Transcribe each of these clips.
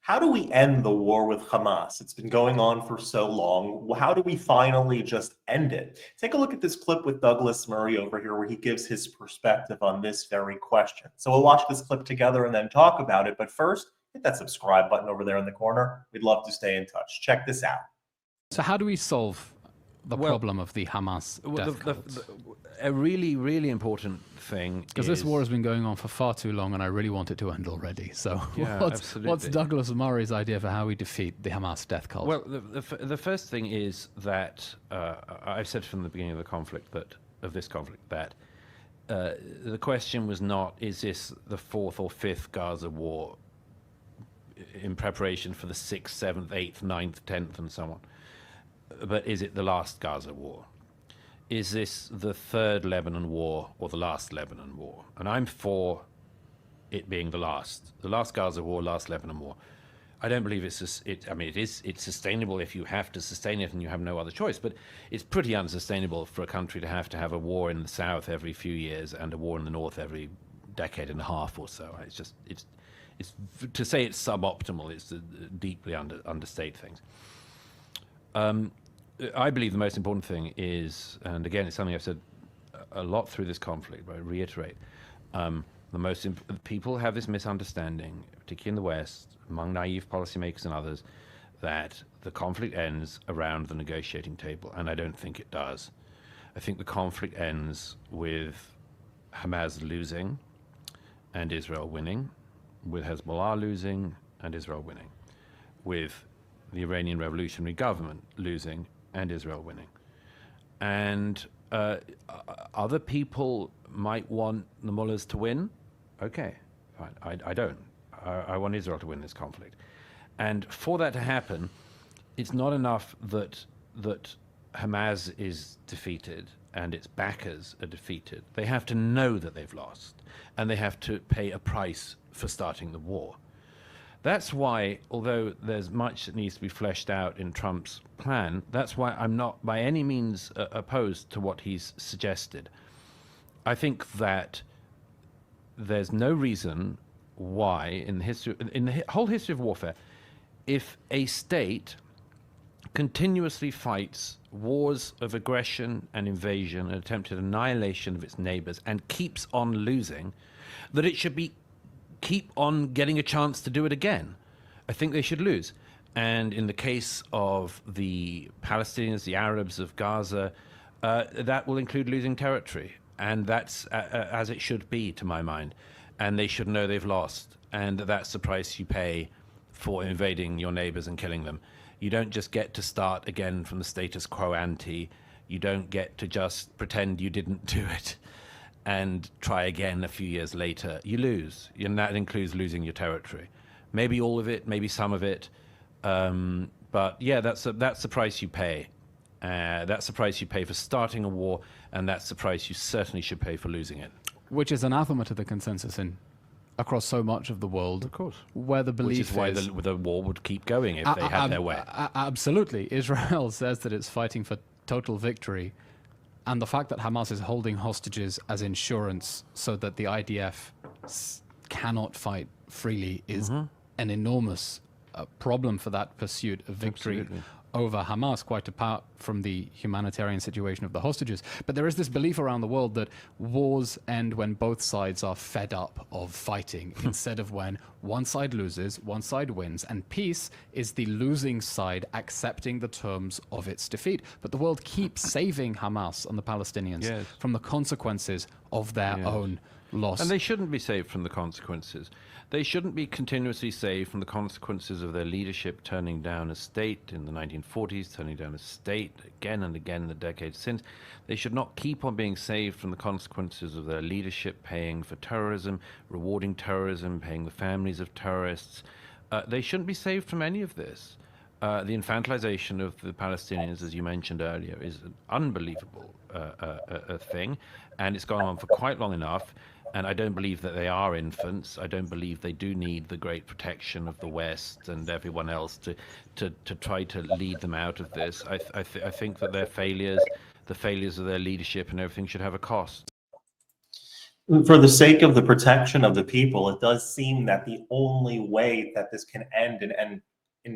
How do we end the war with Hamas? It's been going on for so long. How do we finally just end it? Take a look at this clip with Douglas Murray over here where he gives his perspective on this very question. So we'll watch this clip together and then talk about it. But first, hit that subscribe button over there in the corner. We'd love to stay in touch. Check this out. So how do we solve the problem of the Hamas death cults? A really, really important thing because this war has been going on for far too long, and I really want it to end already. So yeah, what's Douglas Murray's idea for how we defeat the Hamas death cult? Well, the first thing is that I've said from the beginning of the conflict that the question was not, is this the fourth or fifth Gaza war in preparation for the 6th, 7th, 8th, 9th, 10th, and so on, but is it the last Gaza war? Is this the third Lebanon war or the last Lebanon war? And I'm for it being the last Gaza war, last Lebanon war. I don't believe it's sustainable if you have to sustain it and you have no other choice, but it's pretty unsustainable for a country to have a war in the south every few years and a war in the north every decade and a half or so. It's to say it's suboptimal is to deeply understate things. I believe the most important thing is, and again, it's something I've said a lot through this conflict, but I reiterate, people have this misunderstanding, particularly in the West, among naive policymakers and others, that the conflict ends around the negotiating table, and I don't think it does. I think the conflict ends with Hamas losing and Israel winning, with Hezbollah losing and Israel winning, with the Iranian Revolutionary Government losing and Israel winning. And other people might want the mullahs to win. Okay, fine. I don't. I want Israel to win this conflict. And for that to happen, it's not enough that Hamas is defeated and its backers are defeated. They have to know that they've lost, and they have to pay a price for starting the war. That's why, although there's much that needs to be fleshed out in Trump's plan, that's why I'm not by any means opposed to what he's suggested. I think that there's no reason why, in the whole history of warfare, if a state continuously fights wars of aggression and invasion and attempted annihilation of its neighbors and keeps on losing, that it should keep on getting a chance to do it again. I think they should lose. And in the case of the Palestinians, the Arabs of Gaza, that will include losing territory. And that's as it should be, to my mind. And they should know they've lost. And that's the price you pay for invading your neighbors and killing them. You don't just get to start again from the status quo ante. You don't get to just pretend you didn't do it and try again a few years later. You lose, and that includes losing your territory. Maybe all of it, maybe some of it, but yeah, that's the price you pay. That's the price you pay for starting a war, and that's the price you certainly should pay for losing it. Which is anathema to the consensus across so much of the world, of course, where the belief is why the war would keep going if they had their way. Absolutely. Israel says that it's fighting for total victory. And the fact that Hamas is holding hostages as insurance so that the IDF cannot fight freely is an enormous problem for that pursuit of victory over Hamas, quite apart from the humanitarian situation of the hostages. But there is this belief around the world that wars end when both sides are fed up of fighting, instead of when one side loses, one side wins. And peace is the losing side accepting the terms of its defeat. But the world keeps saving Hamas and the Palestinians from the consequences of their own loss. And they shouldn't be saved from the consequences. They shouldn't be continuously saved from the consequences of their leadership turning down a state in the 1940s, turning down a state again and again in the decades since. They should not keep on being saved from the consequences of their leadership paying for terrorism, rewarding terrorism, paying the families of terrorists. They shouldn't be saved from any of this. The infantilization of the Palestinians, as you mentioned earlier, is an unbelievable thing, and it's gone on for quite long enough. And I don't believe that they are infants. I don't believe they do need the great protection of the West and everyone else to try to lead them out of this. I think that their failures, the failures of their leadership and everything, should have a cost. For the sake of the protection of the people, it does seem that the only way that this can end and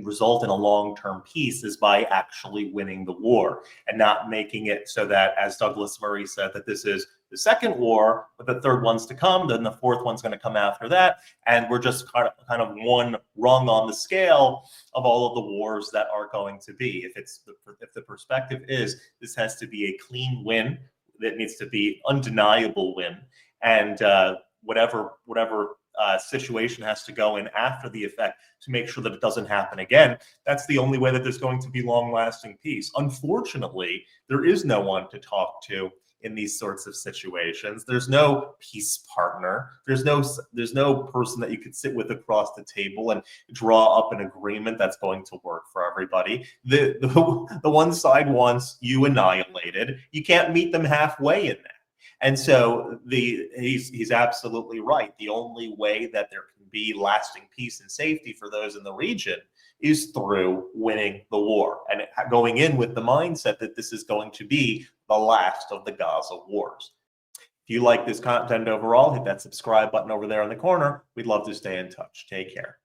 result in a long-term peace is by actually winning the war and not making it so that, as Douglas Murray said, that this is the second war, but the third one's to come, then the fourth one's going to come after that, and we're just kind of one rung on the scale of all of the wars that are going to be. If the perspective is this has to be a clean win, that needs to be undeniable win, and whatever situation has to go in after the effect to make sure that it doesn't happen again. That's the only way that there's going to be long-lasting peace. Unfortunately, there is no one to talk to in these sorts of situations. There's no peace partner. There's no person that you could sit with across the table and draw up an agreement that's going to work for everybody. The one side wants you annihilated. You can't meet them halfway in that. And so he's absolutely right. The only way that there can be lasting peace and safety for those in the region is through winning the war and going in with the mindset that this is going to be the last of the Gaza wars. If you like this content overall, hit that subscribe button over there in the corner. We'd love to stay in touch. Take care.